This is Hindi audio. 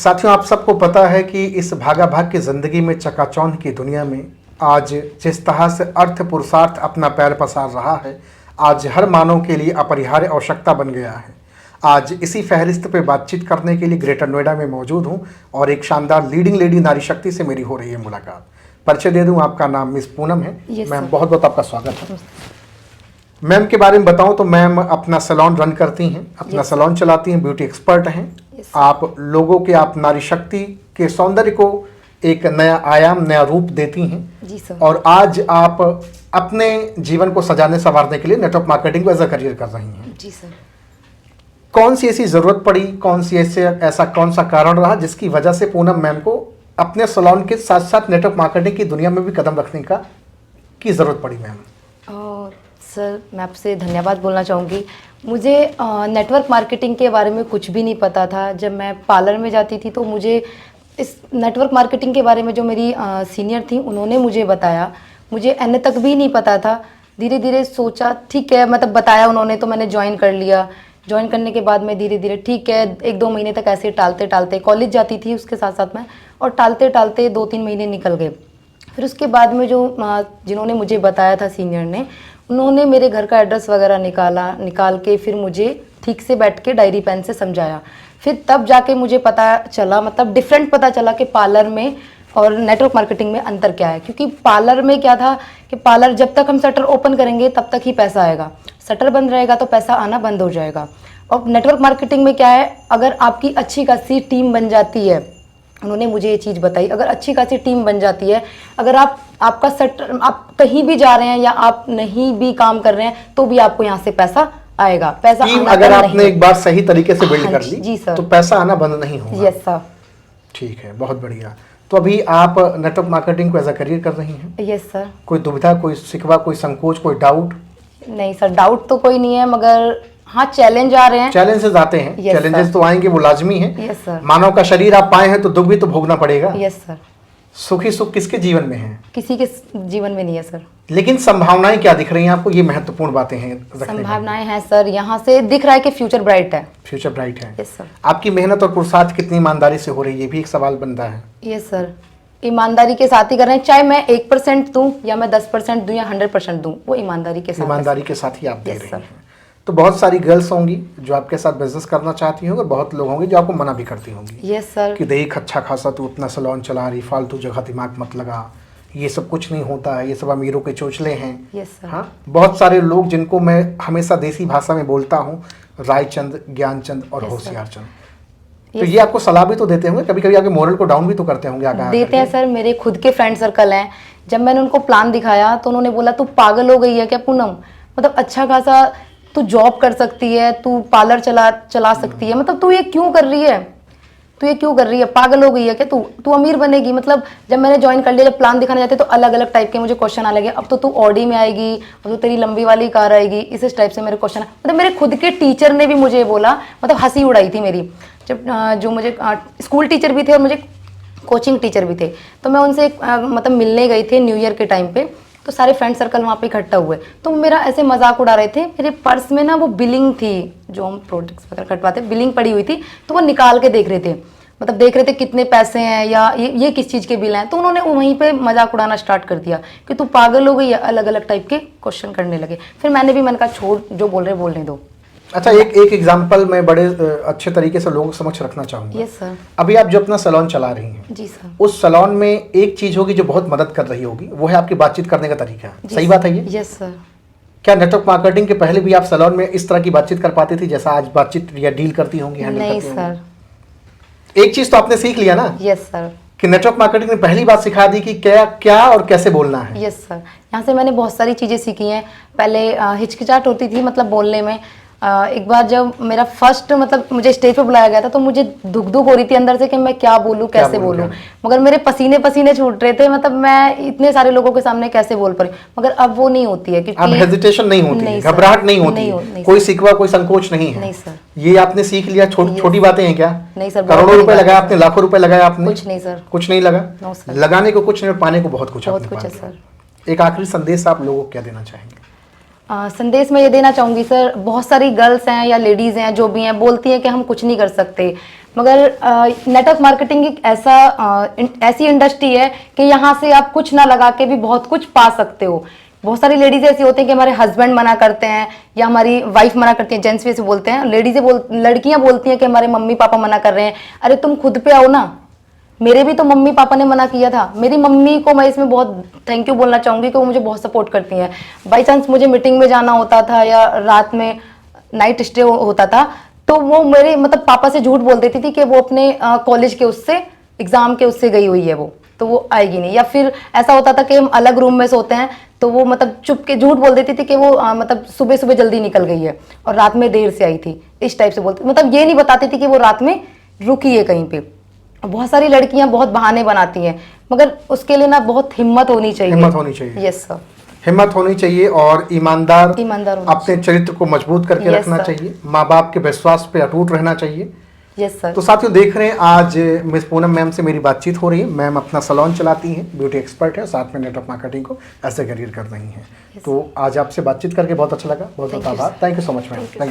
साथियों, आप सबको पता है कि इस भागा भाग की ज़िंदगी में, चकाचौंध की दुनिया में आज जिस तरह से अर्थ पुरुषार्थ अपना पैर पसार रहा है, आज हर मानव के लिए अपरिहार्य आवश्यकता बन गया है। आज इसी फहरिस्त पे बातचीत करने के लिए ग्रेटर नोएडा में मौजूद हूँ और एक शानदार लीडिंग लेडी नारी शक्ति से मेरी हो रही है मुलाकात। परिचय दे दूँ, आपका नाम मिस पूनम है। मैम, बहुत बहुत आपका स्वागत है। मैम के बारे में बताऊं तो मैम अपना सैलून रन करती हैं, अपना सैलून चलाती हैं, ब्यूटी एक्सपर्ट हैं। आप लोगों के, आप नारी शक्ति के सौंदर्य को एक नया आयाम, नया रूप देती हैं। जी सर। और आज आप अपने जीवन को सजाने संवारने के लिए नेटवर्क मार्केटिंग को एज अ करियर कर रही हैं। जी सर। कौन सी ऐसी ज़रूरत पड़ी, कौन सी ऐसा कौन सा कारण रहा जिसकी वजह से पूनम मैम को अपने सैलून के साथ साथ नेटवर्क मार्केटिंग की दुनिया में भी कदम रखने की ज़रूरत पड़ी मैम? सर, मैं आपसे धन्यवाद बोलना चाहूँगी। मुझे नेटवर्क मार्केटिंग के बारे में कुछ भी नहीं पता था। जब मैं पार्लर में जाती थी तो मुझे इस नेटवर्क मार्केटिंग के बारे में जो मेरी सीनियर थी उन्होंने मुझे बताया। मुझे एन तक भी नहीं पता था। धीरे धीरे सोचा ठीक है, मतलब बताया उन्होंने तो मैंने ज्वाइन कर लिया। ज्वाइन करने के बाद मैं धीरे धीरे ठीक है 1-2 महीने तक ऐसे टालते टालते, कॉलेज जाती थी उसके साथ साथ में, और टालते टालते 2-3 महीने निकल गए। फिर उसके बाद में जिन्होंने मुझे बताया था सीनियर ने, उन्होंने मेरे घर का एड्रेस वगैरह निकाल के फिर मुझे ठीक से बैठ के डायरी पेन से समझाया। फिर तब जाके मुझे पता चला, मतलब डिफरेंट पता चला कि पार्लर में और नेटवर्क मार्केटिंग में अंतर क्या है। क्योंकि पार्लर में क्या था कि पार्लर जब तक हम शटर ओपन करेंगे तब तक ही पैसा आएगा, शटर बंद रहेगा तो पैसा आना बंद हो जाएगा। और नेटवर्क मार्केटिंग में क्या है, अगर आपकी अच्छी खासी टीम बन जाती है, उन्होंने मुझे ये चीज़ बताई, अगर अच्छी खासी टीम बन जाती है, अगर आपका शटर, आप कहीं भी जा रहे हैं या आप नहीं भी काम कर रहे हैं तो भी आपको यहाँ से पैसा आएगा। पैसा टीम अगर आपने एक बार सही तरीके से बिल्ड कर ली, जी सर, तो पैसा आना बंद नहीं होगा। Yes sir. ठीक है, बहुत बढ़िया। तो अभी आप नेटवर्क मार्केटिंग को एज अ करियर कर रही हैं? Yes sir. कोई दुविधा, कोई शिकवा, कोई संकोच, कोई डाउट? नहीं सर, डाउट तो कोई नहीं है, मगर हाँ चैलेंज आ रहे हैं। चैलेंजेस आते हैं। चैलेंजेस तो आएंगे, वो लाजमी है। Yes sir. मानव का शरीर आप पाए हैं तो दुख भी तो भोगना पड़ेगा। Yes sir. सुखी सुख किसके जीवन में है? किसी के जीवन में नहीं है सर। लेकिन संभावनाएं क्या दिख रही हैं आपको? ये महत्वपूर्ण बातें हैं। संभावनाएं हैं सर, यहाँ से दिख रहा है कि फ्यूचर ब्राइट है। फ्यूचर ब्राइट है। Yes sir. आपकी मेहनत और पुरुषार्थ कितनी ईमानदारी से हो रही है, ये भी एक सवाल बनता है। यस सर, ईमानदारी के साथ ही कर रहे हैं। चाहे मैं 1% दूं या मैं 10% दूं या 100% दूं, वो ईमानदारी के साथ, ईमानदारी के साथ ही आप दे रहे सर। हैं। तो बहुत सारी गर्ल्स होंगी जो आपके साथ बिजनेस करना चाहती होंगी, बहुत लोग होंगे जो आपको मना भी करती होंगी। Yes sir. कि देख अच्छा खासा तू अपना सैलून चला रही, फालतू जगह दिमाग मत लगा, ये सब कुछ नहीं होता है, ये सब अमीरों के चोचले हैं। Yes sir. हाँ, बहुत सारे लोग जिनको मैं हमेशा देसी भाषा में बोलता हूँ, रायचंद, ज्ञानचंद और होशियार चंद, तो ये आपको सलाह भी तो देते होंगे, कभी कभी आपके मोरल को डाउन भी तो करते होंगे? देते हैं सर। मेरे खुद के फ्रेंड सर्कल हैं, जब मैंने उनको प्लान दिखाया तो उन्होंने बोला तू पागल हो गई है क्या पूनम, मतलब अच्छा खासा तू जॉब कर सकती है, तू पार्लर चला सकती है, मतलब तू ये क्यों कर रही है, तू ये क्यों कर रही है, पागल हो गई है क्या तू अमीर बनेगी। मतलब जब मैंने ज्वाइन कर लिया, जब प्लान दिखाने जाते तो अलग अलग टाइप के मुझे क्वेश्चन आने लगे। अब तो तू ऑडी में आएगी, अब तो तेरी लंबी वाली कार आएगी, इस टाइप से मेरे क्वेश्चन। मतलब मेरे खुद के टीचर ने भी मुझे बोला, मतलब हंसी उड़ाई थी मेरी। जब जो मुझे स्कूल टीचर भी थे और मुझे कोचिंग टीचर भी थे, तो मैं उनसे मतलब मिलने गई थी न्यू ईयर के टाइम पे, तो सारे फ्रेंड सर्कल वहाँ पे इकट्ठा हुए, तो मेरा ऐसे मजाक उड़ा रहे थे। मेरे पर्स में ना वो बिलिंग थी, जो हम प्रोडक्ट्स वगैरह कटवाते, बिलिंग पड़ी हुई थी, तो वो निकाल के देख रहे थे, मतलब देख रहे थे कितने पैसे हैं या ये किस चीज़ के बिल हैं। तो उन्होंने वहीं पे मजाक उड़ाना स्टार्ट कर दिया कि तू पागल हो गई है, अलग अलग टाइप के क्वेश्चन करने लगे। फिर मैंने कहा छोड़, जो बोल रहे बोलने दो। अच्छा, एक एग्जांपल मैं बड़े अच्छे तरीके से लोगों के समक्ष रखना चाहूँगा। Yes sir. अभी आप जो अपना सैलून चला रही हैं, जी सर, उस सैलून में एक चीज होगी जो बहुत मदद कर रही होगी, वो है आपकी बातचीत करने का तरीका। सही बात है ये? Yes sir. क्या नेटवर्क मार्केटिंग के पहले भी आप सैलून में इस तरह की बातचीत कर पाती थी जैसा आज बातचीत या डील करती होंगी? नहीं सर। एक चीज तो आपने सीख लिया ना? Yes sir. कि नेटवर्क मार्केटिंग ने पहली बात सिखा दी कि क्या और कैसे बोलना है। Yes sir. यहाँ से मैंने बहुत सारी चीज़ें सीखी हैं। पहले हिचकिचाहट होती थी मतलब बोलने में। एक बार जब मेरा फर्स्ट मतलब मुझे स्टेज पे बुलाया गया था, तो मुझे धुक हो रही थी अंदर से कि मैं क्या बोलूँ, कैसे बोलूँ। मगर मेरे पसीने छूट रहे थे, मतलब मैं इतने सारे लोगों के सामने कैसे बोल पा रही। मगर अब वो नहीं होती है, क्योंकि अब हेजिटेशन नहीं होती, घबराहट नहीं होती, कोई सिकवा, कोई संकोच नहीं है। नहीं सर। ये आपने सीख लिया। छोटी बातें हैं क्या? नहीं सर। करोड़ों रुपए लगाया आपने, लाखों रुपए लगाया आपने? कुछ नहीं सर। कुछ नहीं लगा? लगाने को कुछ नहीं, पाने को बहुत कुछ है सर। एक आखिरी संदेश आप लोगों को क्या देना चाहेंगे? संदेश में ये देना चाहूँगी सर, बहुत सारी गर्ल्स हैं या लेडीज़ हैं जो भी हैं, बोलती हैं कि हम कुछ नहीं कर सकते, मगर नेटवर्क मार्केटिंग एक ऐसी इंडस्ट्री है कि यहाँ से आप कुछ ना लगा के भी बहुत कुछ पा सकते हो। बहुत सारी लेडीज ऐसी होती हैं कि हमारे हस्बैंड मना करते हैं या हमारी वाइफ मना करती है, जेंट्स भी ऐसे बोलते हैं, लड़कियां बोलती हैं कि हमारे मम्मी पापा मना कर रहे हैं। अरे तुम खुद पे आओ ना, मेरे भी तो मम्मी पापा ने मना किया था। मेरी मम्मी को मैं इसमें बहुत थैंक यू बोलना चाहूंगी कि वो मुझे बहुत सपोर्ट करती हैं। बाई चांस मुझे मीटिंग में जाना होता था या रात में नाइट स्टे होता था तो वो मेरे मतलब पापा से झूठ बोल देती थी कि वो अपने कॉलेज के उससे एग्जाम के उससे गई हुई है, वो तो वो आएगी नहीं। या फिर ऐसा होता था कि हम अलग रूम में सोते हैं तो वो मतलब चुप के झूठ बोल देती थी कि वो मतलब सुबह सुबह जल्दी निकल गई है और रात में देर से आई थी, इस टाइप से बोलती, मतलब ये नहीं बताती थी कि वो रात में रुकी है कहीं पे। बहुत सारी लड़कियां बहुत बहाने बनाती हैं, मगर उसके लिए ना बहुत हिम्मत होनी चाहिए। हिम्मत होनी चाहिए। यस सर, हिम्मत होनी चाहिए और ईमानदार होना अपने चरित्र को मजबूत करके Yes, रखना sir. चाहिए, माँ बाप के विश्वास पे अटूट रहना चाहिए। Yes sir. तो साथियों देख रहे हैं आज मिस पूनम मैम से मेरी बातचीत हो रही है। मैम अपना सैलून चलाती हैं, ब्यूटी एक्सपर्ट है, साथ में नेटवर्क मार्केटिंग को ऐसे करियर कर रही हैं। तो आज आपसे बातचीत करके बहुत अच्छा लगा, बहुत बहुत Thank you, आभार। sir. Thank you so much ma'am. Thank you, thank you.